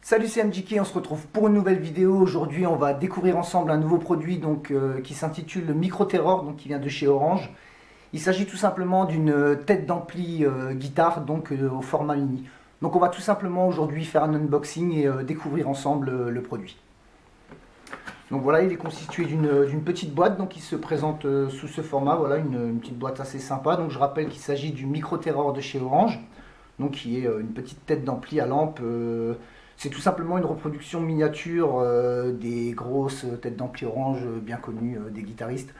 Salut, c'est MJK, on se retrouve pour une nouvelle vidéo. Aujourd'hui, on va découvrir ensemble un nouveau produit qui s'intitule le Micro Terror, qui vient de chez Orange. Il s'agit tout simplement d'une tête d'ampli guitare au format mini. Donc on va tout simplement aujourd'hui faire un unboxing et découvrir ensemble le produit. Donc voilà, il est constitué d'une petite boîte, donc il se présente sous ce format. Voilà, une petite boîte assez sympa. Donc je rappelle qu'il s'agit du Micro Terror de chez Orange, donc qui est une petite tête d'ampli à lampe. C'est tout simplement une reproduction miniature des grosses têtes d'ampli Orange bien connues des guitaristes.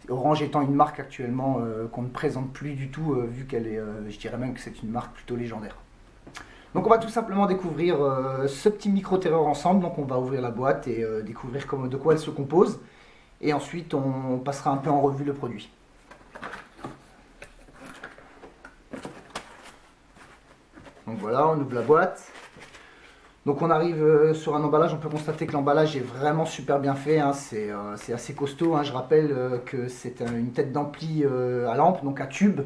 Orange étant une marque actuellement qu'on ne présente plus du tout, vu qu'elle est, je dirais même que c'est une marque plutôt légendaire. Donc on va tout simplement découvrir ce petit micro-terror ensemble. Donc on va ouvrir la boîte et découvrir de quoi elle se compose. Et ensuite on passera un peu en revue le produit. Donc voilà, on ouvre la boîte. Donc on arrive sur un emballage, on peut constater que l'emballage est vraiment super bien fait, hein. C'est assez costaud, hein. Je rappelle que c'est une tête d'ampli à lampe, donc à tube.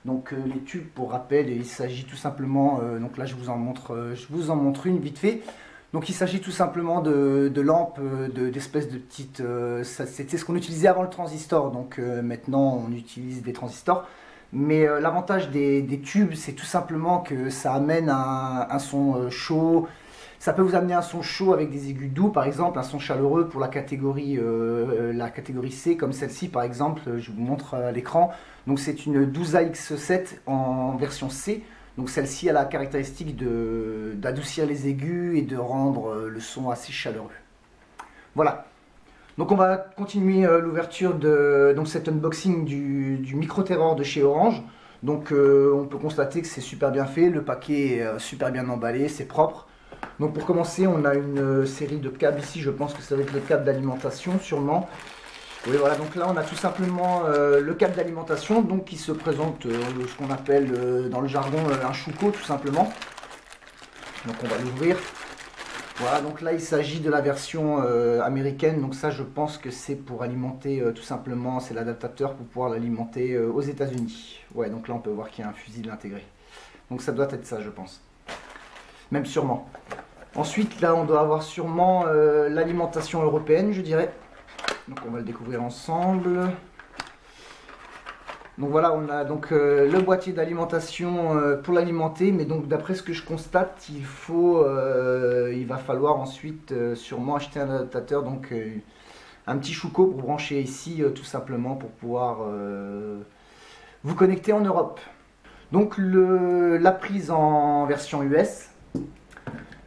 Donc les tubes, pour rappel, il s'agit tout simplement, donc là je vous en montre une vite fait. Donc il s'agit tout simplement de lampes, d'espèces de petites, c'était ce qu'on utilisait avant le transistor, donc maintenant on utilise des transistors. Mais l'avantage des tubes, c'est tout simplement que ça amène un son chaud. Ça peut vous amener un son chaud avec des aigus doux, par exemple, un son chaleureux pour la catégorie C, comme celle-ci par exemple, je vous montre à l'écran. Donc c'est une 12AX7 en version C. Donc celle-ci a la caractéristique d'adoucir les aigus et de rendre le son assez chaleureux. Voilà. Donc on va continuer l'ouverture de cet unboxing du Micro Terror de chez Orange. Donc on peut constater que c'est super bien fait, le paquet est super bien emballé, c'est propre. Donc pour commencer, on a une série de câbles ici, je pense que ça va être le câble d'alimentation sûrement. Oui voilà, donc là on a tout simplement le câble d'alimentation qui se présente ce qu'on appelle dans le jargon un chouco tout simplement. Donc on va l'ouvrir. Voilà, donc là il s'agit de la version américaine, donc ça je pense que c'est pour alimenter tout simplement, c'est l'adaptateur pour pouvoir l'alimenter aux États-Unis. Ouais, donc là on peut voir qu'il y a un fusible intégré. Donc ça doit être ça je pense. Même sûrement. Ensuite là on doit avoir sûrement l'alimentation européenne je dirais. Donc on va le découvrir ensemble. Donc voilà, on a donc le boîtier d'alimentation pour l'alimenter, mais donc d'après ce que je constate, il va falloir ensuite sûrement acheter un adaptateur, donc un petit chouco pour brancher ici tout simplement pour pouvoir vous connecter en Europe. Donc la prise en version US,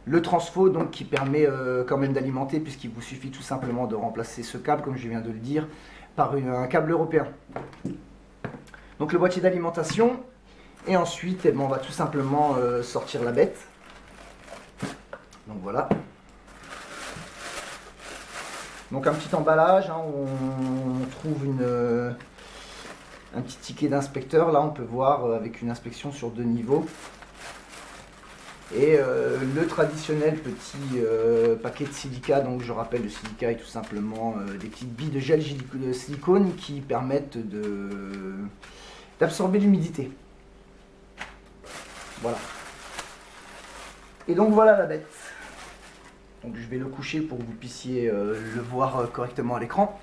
le transfo donc qui permet quand même d'alimenter puisqu'il vous suffit tout simplement de remplacer ce câble comme je viens de le dire par un câble européen. Donc le boîtier d'alimentation et ensuite on va tout simplement sortir la bête. Donc voilà. Donc un petit emballage hein, où on trouve un petit ticket d'inspecteur. Là on peut voir avec une inspection sur 2 niveaux. Et le traditionnel petit paquet de silica, donc je rappelle le silica est tout simplement des petites billes de gel de silicone qui permettent d'absorber l'humidité. Voilà. Et donc voilà la bête. Donc je vais le coucher pour que vous puissiez le voir correctement à l'écran.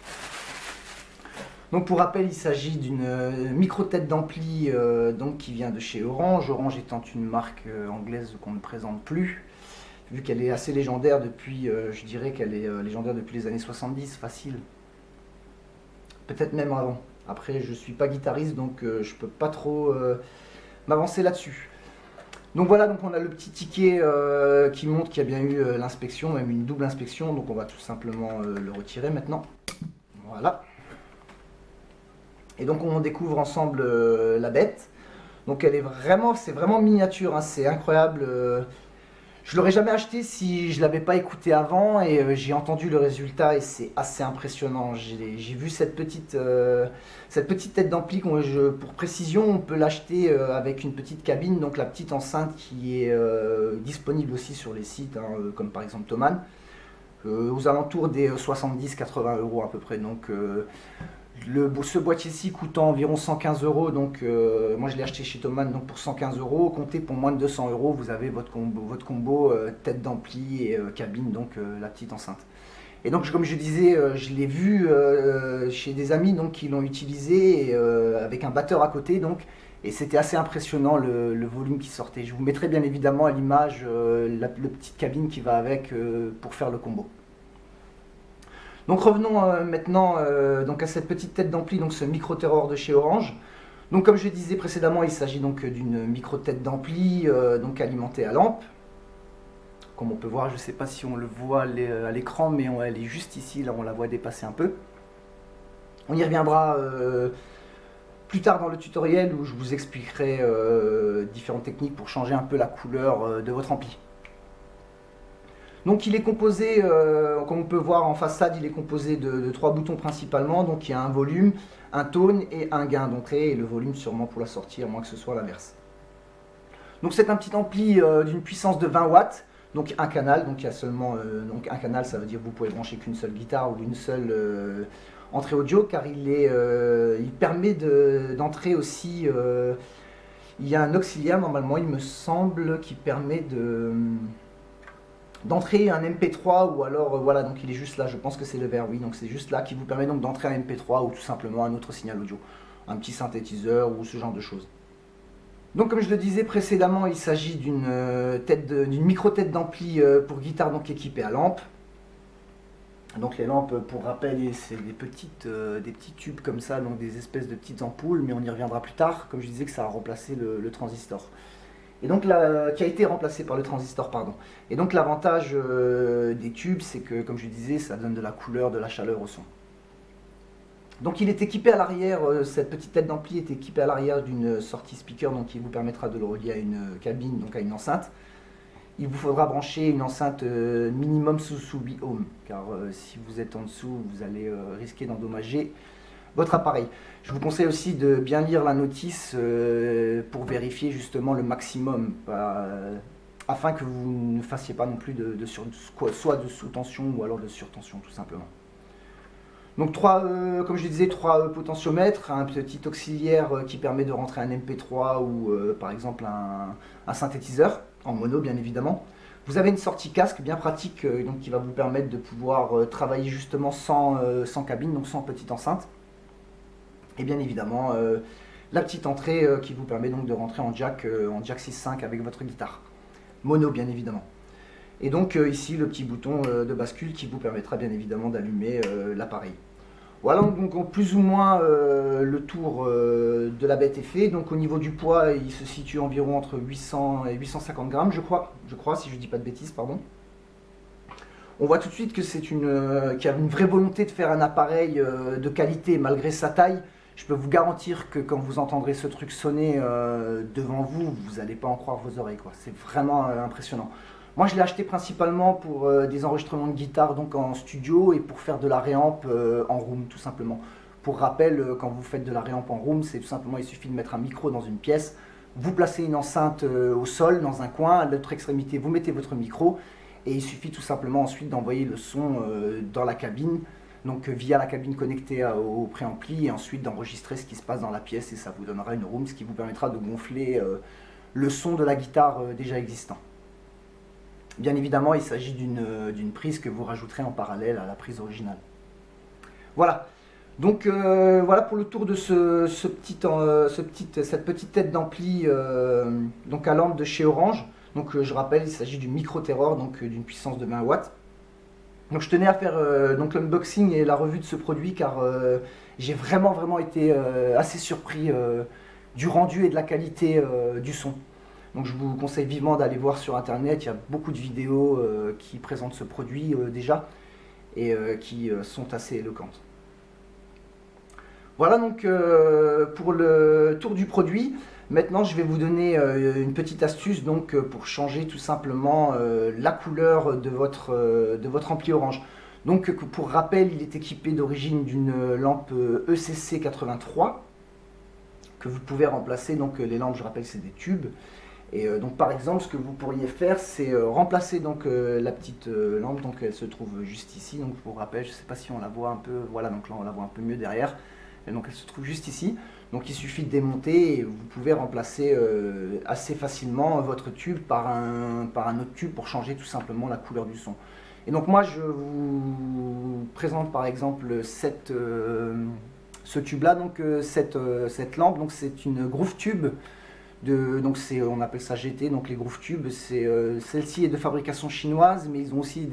Donc pour rappel, il s'agit d'une micro tête d'ampli qui vient de chez Orange. Orange étant une marque anglaise qu'on ne présente plus, vu qu'elle est assez légendaire depuis, je dirais qu'elle est légendaire depuis les années 70, facile. Peut-être même avant. Après, je ne suis pas guitariste, donc je ne peux pas trop m'avancer là-dessus. Donc voilà, donc on a le petit ticket qui montre qu'il y a bien eu l'inspection, même une double inspection. Donc on va tout simplement le retirer maintenant. Voilà. Et donc on découvre ensemble la bête. Donc c'est vraiment miniature, hein, c'est incroyable. Je l'aurais jamais acheté si je l'avais pas écouté avant et j'ai entendu le résultat et c'est assez impressionnant. J'ai vu cette petite tête d'ampli, pour précision on peut l'acheter avec une petite cabine, donc la petite enceinte qui est disponible aussi sur les sites, hein, comme par exemple Thomann, aux alentours des 70-80 € à peu près. Donc Ce boîtier-ci coûtant environ 115 euros, donc moi je l'ai acheté chez Thomann donc pour 115 euros. Comptez pour moins de 200 euros, vous avez votre combo tête d'ampli et cabine, donc la petite enceinte. Et donc comme je disais, je l'ai vu chez des amis donc, qui l'ont utilisé avec un batteur à côté, donc, et c'était assez impressionnant le volume qui sortait. Je vous mettrai bien évidemment à l'image la petite cabine qui va avec pour faire le combo. Donc revenons maintenant donc à cette petite tête d'ampli, donc ce Micro Terror de chez Orange. Donc comme je disais précédemment, il s'agit donc d'une micro tête d'ampli donc alimentée à lampe. Comme on peut voir, je ne sais pas si on le voit à l'écran, mais elle est juste ici, là on la voit dépasser un peu. On y reviendra plus tard dans le tutoriel où je vous expliquerai différentes techniques pour changer un peu la couleur de votre ampli. Donc il est composé, comme on peut voir en façade, il est composé de 3 boutons principalement. Donc il y a un volume, un tone et un gain d'entrée, et le volume sûrement pour la sortie, à moins que ce soit l'inverse. Donc c'est un petit ampli d'une puissance de 20 watts, donc un canal, donc il y a seulement donc un canal, ça veut dire que vous pouvez brancher qu'une seule guitare ou une seule entrée audio, car il permet d'entrer aussi, il y a un auxiliaire normalement il me semble qui permet d'entrer un MP3 ou alors voilà, donc il est juste là, je pense que c'est le vert, oui, donc c'est juste là qui vous permet donc d'entrer un MP3 ou tout simplement un autre signal audio, un petit synthétiseur ou ce genre de choses. Donc comme je le disais précédemment, il s'agit d'une micro tête d'ampli pour guitare donc équipée à lampe. Donc les lampes, pour rappel, c'est des petits tubes comme ça, donc des espèces de petites ampoules, mais on y reviendra plus tard, comme je disais que ça a remplacé le transistor. Et donc qui a été remplacé par le transistor, pardon. Et donc l'avantage des tubes, c'est que, comme je disais, ça donne de la couleur, de la chaleur au son. Donc il est équipé à l'arrière, cette petite tête d'ampli est équipée à l'arrière d'une sortie speaker, donc qui vous permettra de le relier à une cabine, donc à une enceinte. Il vous faudra brancher une enceinte minimum sous 8 ohms, car si vous êtes en dessous, vous allez risquer d'endommager votre appareil. Je vous conseille aussi de bien lire la notice pour vérifier justement le maximum, afin que vous ne fassiez pas non plus soit de sous-tension ou alors de surtension tout simplement. Donc comme je disais, 3 potentiomètres, un petit auxiliaire qui permet de rentrer un MP3 ou par exemple un synthétiseur, en mono bien évidemment. Vous avez une sortie casque bien pratique donc, qui va vous permettre de pouvoir travailler justement sans cabine, donc sans petite enceinte. Et bien évidemment la petite entrée qui vous permet donc de rentrer en jack 6.5 avec votre guitare. Mono bien évidemment. Et donc ici le petit bouton de bascule qui vous permettra bien évidemment d'allumer l'appareil. Voilà donc plus ou moins le tour de la bête est fait. Donc au niveau du poids, il se situe environ entre 800 et 850 grammes, je crois si je ne dis pas de bêtises, pardon. On voit tout de suite que qu'il y a une vraie volonté de faire un appareil de qualité malgré sa taille. Je peux vous garantir que quand vous entendrez ce truc sonner devant vous, vous n'allez pas en croire vos oreilles, quoi. C'est vraiment impressionnant. Moi je l'ai acheté principalement pour des enregistrements de guitare donc en studio et pour faire de la réamp en room tout simplement. Pour rappel, quand vous faites de la réamp en room, c'est tout simplement, il suffit de mettre un micro dans une pièce, vous placez une enceinte au sol dans un coin, à l'autre extrémité vous mettez votre micro et il suffit tout simplement ensuite d'envoyer le son dans la cabine, donc via la cabine connectée au préampli et ensuite d'enregistrer ce qui se passe dans la pièce et ça vous donnera une room, ce qui vous permettra de gonfler le son de la guitare déjà existant. Bien évidemment, il s'agit d'une prise que vous rajouterez en parallèle à la prise originale. Voilà. Donc voilà pour le tour de cette petite tête d'ampli donc à lampe de chez Orange. Donc je rappelle, il s'agit du Micro Terror, donc d'une puissance de 20 watts. Donc je tenais à faire donc l'unboxing et la revue de ce produit car j'ai vraiment été assez surpris du rendu et de la qualité du son. Donc je vous conseille vivement d'aller voir sur internet, il y a beaucoup de vidéos qui présentent ce produit déjà et qui sont assez éloquentes. Voilà donc pour le tour du produit. Maintenant je vais vous donner une petite astuce donc, pour changer tout simplement la couleur de votre ampli Orange. Donc pour rappel, il est équipé d'origine d'une lampe ECC 83 que vous pouvez remplacer, donc les lampes je rappelle c'est des tubes. Et donc par exemple ce que vous pourriez faire c'est remplacer donc la petite lampe, donc elle se trouve juste ici, donc pour rappel je ne sais pas si on la voit un peu, voilà donc là on la voit un peu mieux derrière. Et donc elle se trouve juste ici. Donc il suffit de démonter et vous pouvez remplacer assez facilement votre tube par un autre tube pour changer tout simplement la couleur du son. Et donc moi je vous présente par exemple ce tube là, donc cette lampe, donc c'est une groove tube. Donc on appelle ça GT, donc les groove tubes, celle-ci est de fabrication chinoise, mais ils ont aussi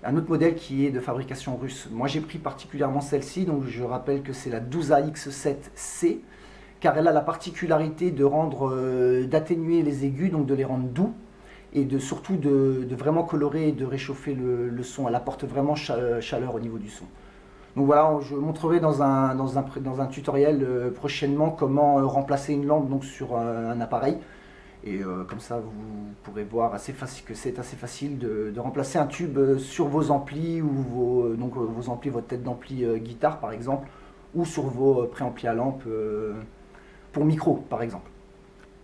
un autre modèle qui est de fabrication russe. Moi j'ai pris particulièrement celle-ci, donc je rappelle que c'est la 12AX7C, car elle a la particularité d'atténuer les aigus, donc de les rendre doux, et surtout de vraiment colorer et de réchauffer le son. Elle apporte vraiment chaleur au niveau du son. Donc voilà, je montrerai dans un tutoriel prochainement comment remplacer une lampe donc, sur un appareil. Et comme ça, vous pourrez voir que c'est assez facile de remplacer un tube sur vos amplis, ou vos amplis, votre tête d'ampli guitare par exemple, ou sur vos préamplis à lampe pour micro par exemple.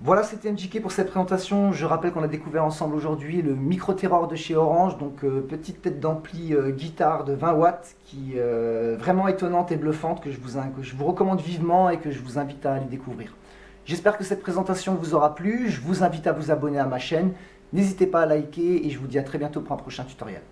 Voilà, c'était MJK pour cette présentation. Je rappelle qu'on a découvert ensemble aujourd'hui le Micro Terror de chez Orange, donc petite tête d'ampli guitare de 20 watts qui est vraiment étonnante et bluffante, que je vous recommande vivement et que je vous invite à aller découvrir. J'espère que cette présentation vous aura plu. Je vous invite à vous abonner à ma chaîne. N'hésitez pas à liker et je vous dis à très bientôt pour un prochain tutoriel.